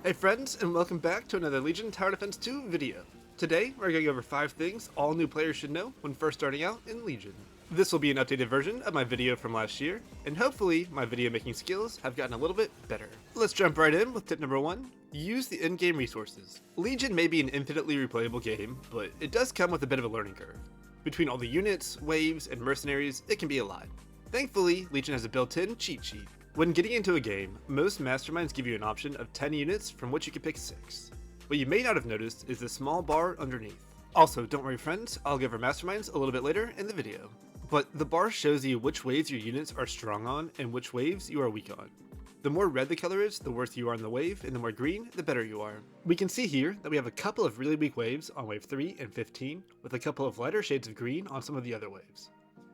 Hey friends, and welcome back to another Legion Tower Defense 2 video. Today, we're going over 5 things all new players should know when first starting out in Legion. This will be an updated version of my video from last year, and hopefully my video making skills have gotten a little bit better. Let's jump right in with tip number 1, use the in-game resources. Legion may be an infinitely replayable game, but it does come with a bit of a learning curve. Between all the units, waves, and mercenaries, it can be a lot. Thankfully, Legion has a built-in cheat sheet. When getting into a game, most masterminds give you an option of 10 units from which you can pick 6. What you may not have noticed is the small bar underneath. Also, don't worry friends, I'll go over masterminds a little bit later in the video. But the bar shows you which waves your units are strong on and which waves you are weak on. The more red the color is, the worse you are on the wave, and the more green, the better you are. We can see here that we have a couple of really weak waves on wave 3 and 15, with a couple of lighter shades of green on some of the other waves.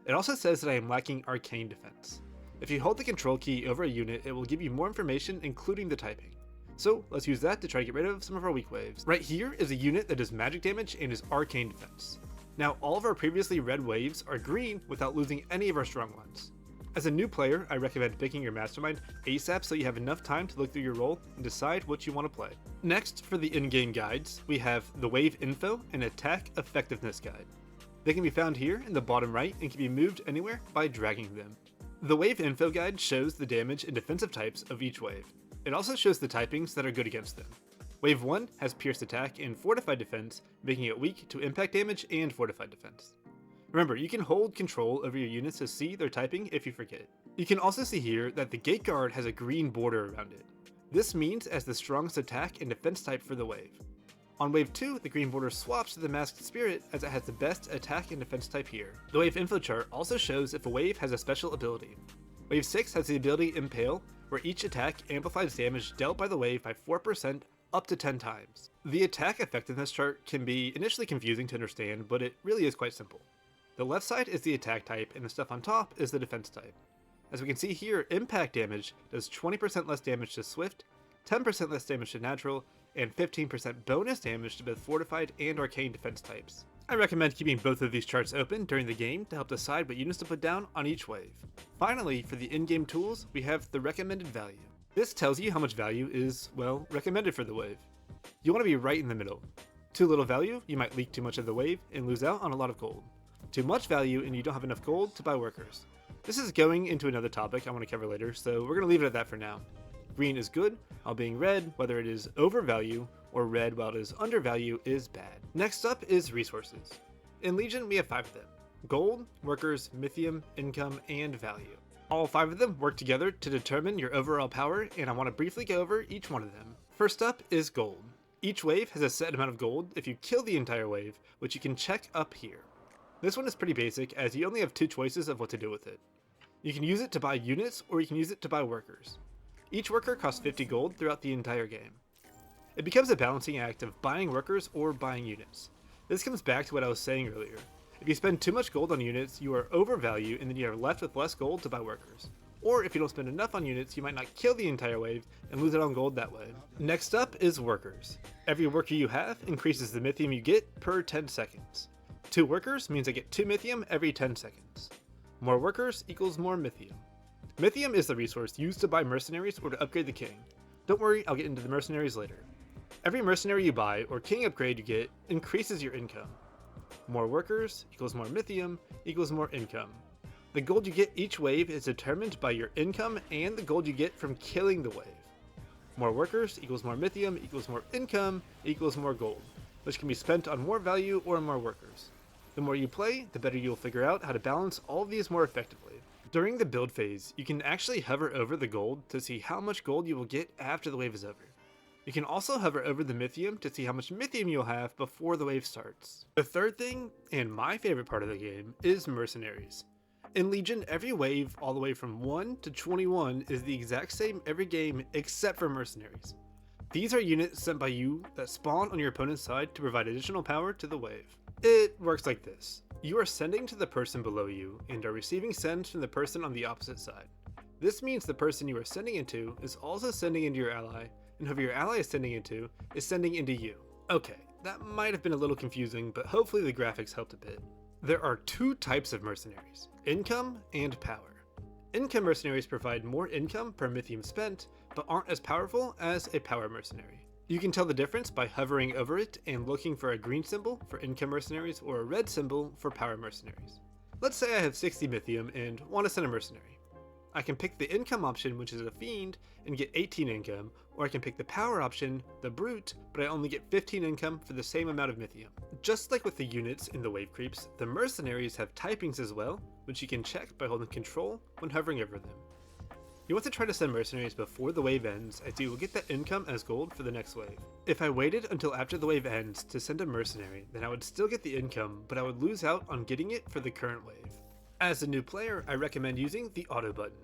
It also says that I am lacking arcane defense. If you hold the control key over a unit, it will give you more information including the typing. So let's use that to try to get rid of some of our weak waves. Right here is a unit that does magic damage and is arcane defense. Now all of our previously red waves are green without losing any of our strong ones. As a new player, I recommend picking your mastermind ASAP so you have enough time to look through your role and decide what you want to play. Next, for the in-game guides, we have the wave info and attack effectiveness guide. They can be found here in the bottom right and can be moved anywhere by dragging them. The wave info guide shows the damage and defensive types of each wave. It also shows the typings that are good against them. Wave 1 has pierced attack and fortified defense, making it weak to impact damage and fortified defense. Remember, you can hold control over your units to see their typing if you forget. You can also see here that the gate guard has a green border around it. This means it has the strongest attack and defense type for the wave. On wave 2, the green border swaps to the masked spirit as it has the best attack and defense type here. The wave info chart also shows if a wave has a special ability. Wave 6 has the ability Impale, where each attack amplifies damage dealt by the wave by 4% up to 10 times. The attack effectiveness chart can be initially confusing to understand, but it really is quite simple. The left side is the attack type and the stuff on top is the defense type. As we can see here, impact damage does 20% less damage to swift, 10% less damage to natural, and 15% bonus damage to both fortified and arcane defense types. I recommend keeping both of these charts open during the game to help decide what units to put down on each wave. Finally, for the in-game tools, we have the recommended value. This tells you how much value is, well, recommended for the wave. You want to be right in the middle. Too little value, you might leak too much of the wave and lose out on a lot of gold. Too much value and you don't have enough gold to buy workers. This is going into another topic I want to cover later, so we're going to leave it at that for now. Green is good, while being red, whether it is overvalue, or red while it is undervalue, is bad. Next up is resources. In Legion, we have 5 of them. Gold, workers, mythium, income, and value. All 5 of them work together to determine your overall power, and I want to briefly go over each one of them. First up is gold. Each wave has a set amount of gold if you kill the entire wave, which you can check up here. This one is pretty basic, as you only have 2 choices of what to do with it. You can use it to buy units, or you can use it to buy workers. Each worker costs 50 gold throughout the entire game. It becomes a balancing act of buying workers or buying units. This comes back to what I was saying earlier. If you spend too much gold on units, you are overvalued and then you are left with less gold to buy workers. Or if you don't spend enough on units, you might not kill the entire wave and lose out on gold that way. Next up is workers. Every worker you have increases the mythium you get per 10 seconds. 2 workers means I get 2 mythium every 10 seconds. More workers equals more mythium. Mythium is the resource used to buy mercenaries or to upgrade the king. Don't worry, I'll get into the mercenaries later. Every mercenary you buy or king upgrade you get increases your income. More workers equals more mythium equals more income. The gold you get each wave is determined by your income and the gold you get from killing the wave. More workers equals more mythium equals more income equals more gold, which can be spent on more value or more workers. The more you play, the better you'll figure out how to balance all of these more effectively. During the build phase, you can actually hover over the gold to see how much gold you will get after the wave is over. You can also hover over the mythium to see how much mythium you'll have before the wave starts. The third thing, and my favorite part of the game, is mercenaries. In Legion, every wave all the way from 1 to 21 is the exact same every game except for mercenaries. These are units sent by you that spawn on your opponent's side to provide additional power to the wave. It works like this. You are sending to the person below you and are receiving sends from the person on the opposite side. This means the person you are sending into is also sending into your ally, and whoever your ally is sending into is sending into you. Okay, that might have been a little confusing, but hopefully the graphics helped a bit. There are 2 types of mercenaries, income and power. Income mercenaries provide more income per mythium spent, but aren't as powerful as a power mercenary. You can tell the difference by hovering over it and looking for a green symbol for income mercenaries or a red symbol for power mercenaries. Let's say I have 60 Mythium and want to send a mercenary. I can pick the income option, which is a fiend, and get 18 income, or I can pick the power option, the brute, but I only get 15 income for the same amount of Mythium. Just like with the units in the wave creeps, the mercenaries have typings as well, which you can check by holding control when hovering over them. You want to try to send mercenaries before the wave ends, as you will get that income as gold for the next wave. If I waited until after the wave ends to send a mercenary, then I would still get the income, but I would lose out on getting it for the current wave. As a new player, I recommend using the auto button.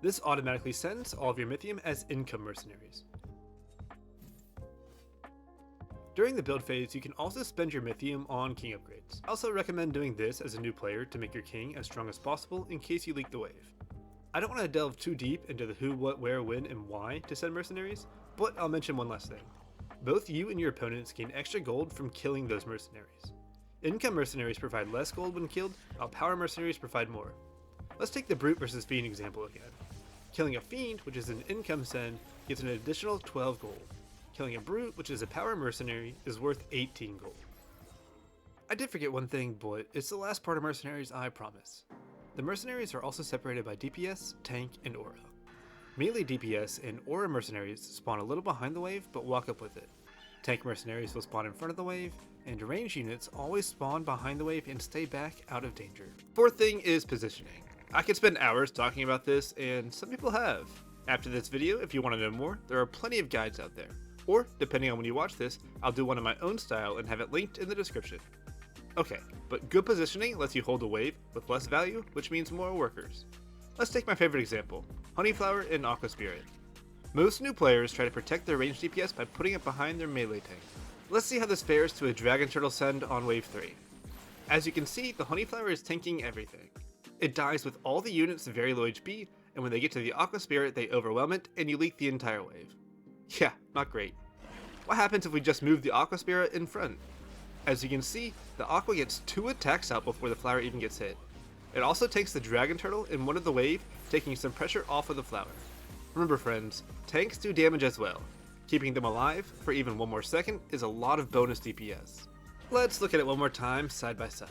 This automatically sends all of your Mythium as income mercenaries. During the build phase, you can also spend your Mythium on king upgrades. I also recommend doing this as a new player to make your king as strong as possible in case you leak the wave. I don't want to delve too deep into the who, what, where, when, and why to send mercenaries, but I'll mention one last thing. Both you and your opponents gain extra gold from killing those mercenaries. Income mercenaries provide less gold when killed, while power mercenaries provide more. Let's take the brute versus fiend example again. Killing a fiend, which is an income send, gives an additional 12 gold. Killing a brute, which is a power mercenary, is worth 18 gold. I did forget one thing, but it's the last part of mercenaries, I promise. The mercenaries are also separated by DPS, tank, and aura. Melee DPS and aura mercenaries spawn a little behind the wave, but walk up with it. Tank mercenaries will spawn in front of the wave, and range units always spawn behind the wave and stay back out of danger. Fourth thing is positioning. I could spend hours talking about this, and some people have. After this video, if you want to know more, there are plenty of guides out there. Or, depending on when you watch this, I'll do one of my own style and have it linked in the description. Okay, but good positioning lets you hold a wave with less value, which means more workers. Let's take my favorite example, Honeyflower and Aqua Spirit. Most new players try to protect their range DPS by putting it behind their melee tank. Let's see how this fares to a Dragon Turtle send on wave 3. As you can see, the Honeyflower is tanking everything. It dies with all the units very low HP, and when they get to the Aqua Spirit they overwhelm it and you leak the entire wave. Yeah, not great. What happens if we just move the Aqua Spirit in front? As you can see, the Aqua gets 2 attacks out before the flower even gets hit. It also takes the Dragon Turtle in one of the wave, taking some pressure off of the flower. Remember friends, tanks do damage as well. Keeping them alive for even one more second is a lot of bonus DPS. Let's look at it one more time, side by side.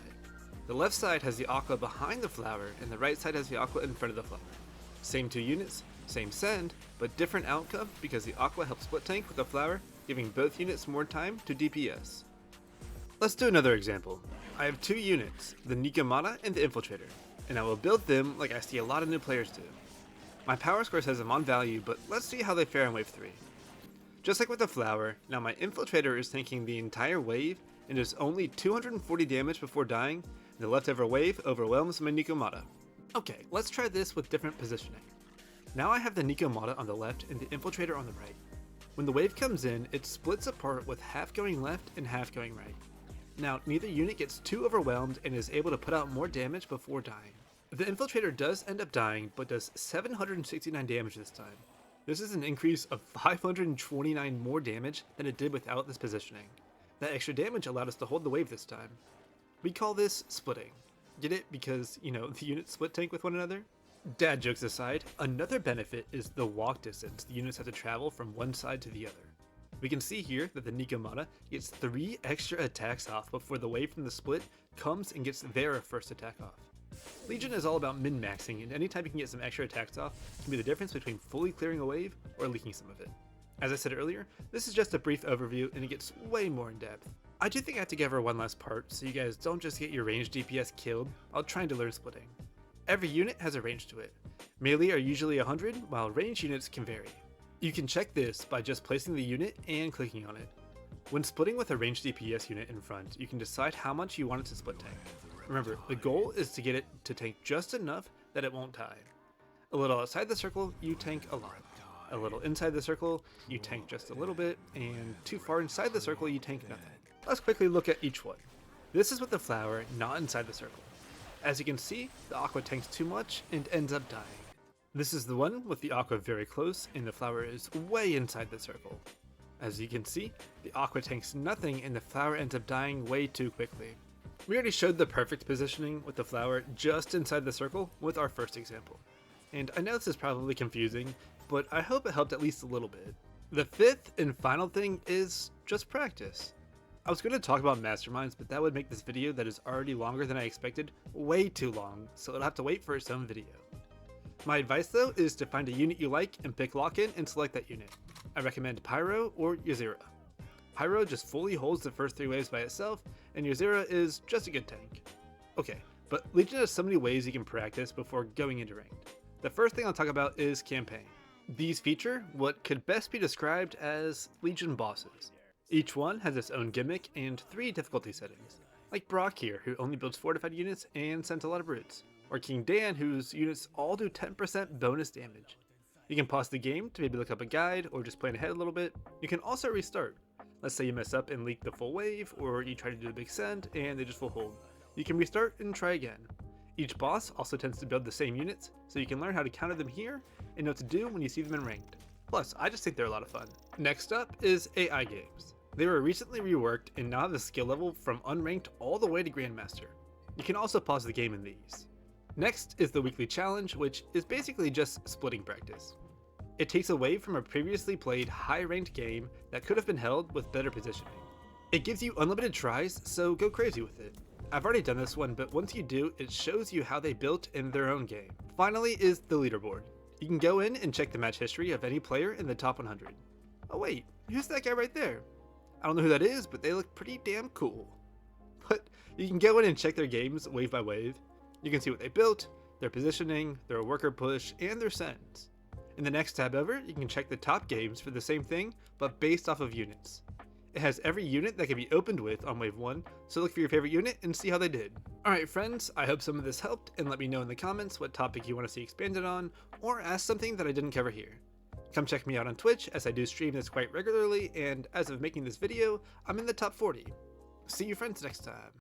The left side has the Aqua behind the flower, and the right side has the Aqua in front of the flower. Same 2 units, same send, but different outcome because the Aqua helps split tank with the flower, giving both units more time to DPS. Let's do another example. I have 2 units, the Nikomata and the Infiltrator, and I will build them like I see a lot of new players do. My power score says I'm on value, but let's see how they fare in wave 3. Just like with the flower, now my Infiltrator is tanking the entire wave and does only 240 damage before dying, and the leftover wave overwhelms my Nikomata. Okay, let's try this with different positioning. Now I have the Nikomata on the left and the Infiltrator on the right. When the wave comes in, it splits apart with half going left and half going right. Now, neither unit gets too overwhelmed and is able to put out more damage before dying. The Infiltrator does end up dying, but does 769 damage this time. This is an increase of 529 more damage than it did without this positioning. That extra damage allowed us to hold the wave this time. We call this splitting. Get it? Because, the units split tank with one another? Dad jokes aside, another benefit is the walk distance the units have to travel from one side to the other. We can see here that the Nikomata gets 3 extra attacks off before the wave from the split comes and gets their first attack off. Legion is all about min-maxing, and anytime you can get some extra attacks off can be the difference between fully clearing a wave or leaking some of it. As I said earlier, this is just a brief overview and it gets way more in depth. I do think I have to give her one last part so you guys don't just get your range DPS killed while trying to learn splitting. Every unit has a range to it. Melee are usually 100, while range units can vary. You can check this by just placing the unit and clicking on it. When splitting with a ranged DPS unit in front, you can decide how much you want it to split tank. Remember, the goal is to get it to tank just enough that it won't die. A little outside the circle, you tank a lot. A little inside the circle, you tank just a little bit, and too far inside the circle, you tank nothing. Let's quickly look at each one. This is with the flower, not inside the circle. As you can see, the Aqua tanks too much and ends up dying. This is the one with the Aqua very close and the flower is way inside the circle. As you can see, the Aqua tanks nothing and the flower ends up dying way too quickly. We already showed the perfect positioning with the flower just inside the circle with our first example. And I know this is probably confusing, but I hope it helped at least a little bit. The fifth and final thing is just practice. I was going to talk about masterminds, but that would make this video that is already longer than I expected way too long, so it'll have to wait for its own video. My advice though is to find a unit you like and pick lock-in and select that unit. I recommend Pyro or Ysera. Pyro just fully holds the first 3 waves by itself, and Ysera is just a good tank. Okay, but Legion has so many ways you can practice before going into ranked. The first thing I'll talk about is campaign. These feature what could best be described as Legion bosses. Each one has its own gimmick and 3 difficulty settings, like Brock here, who only builds fortified units and sends a lot of brutes, or King Dan, whose units all do 10% bonus damage. You can pause the game to maybe look up a guide or just plan ahead a little bit. You can also restart. Let's say you mess up and leak the full wave, or you try to do a big send and they just full hold. You can restart and try again. Each boss also tends to build the same units, so you can learn how to counter them here and know what to do when you see them in ranked. Plus, I just think they're a lot of fun. Next up is AI games. They were recently reworked and now have the skill level from unranked all the way to Grandmaster. You can also pause the game in these. Next is the weekly challenge, which is basically just splitting practice. It takes away from a previously played high ranked game that could have been held with better positioning. It gives you unlimited tries, so go crazy with it. I've already done this one, but once you do, it shows you how they built in their own game. Finally is the leaderboard. You can go in and check the match history of any player in the top 100. Oh wait, who's that guy right there? I don't know who that is, but they look pretty damn cool. But you can go in and check their games wave by wave. You can see what they built, their positioning, their worker push, and their sends. In the next tab over, you can check the top games for the same thing, but based off of units. It has every unit that can be opened with on wave 1, so look for your favorite unit and see how they did. Alright friends, I hope some of this helped, and let me know in the comments what topic you want to see expanded on, or ask something that I didn't cover here. Come check me out on Twitch, as I do stream this quite regularly, and as of making this video, I'm in the top 40. See you friends next time.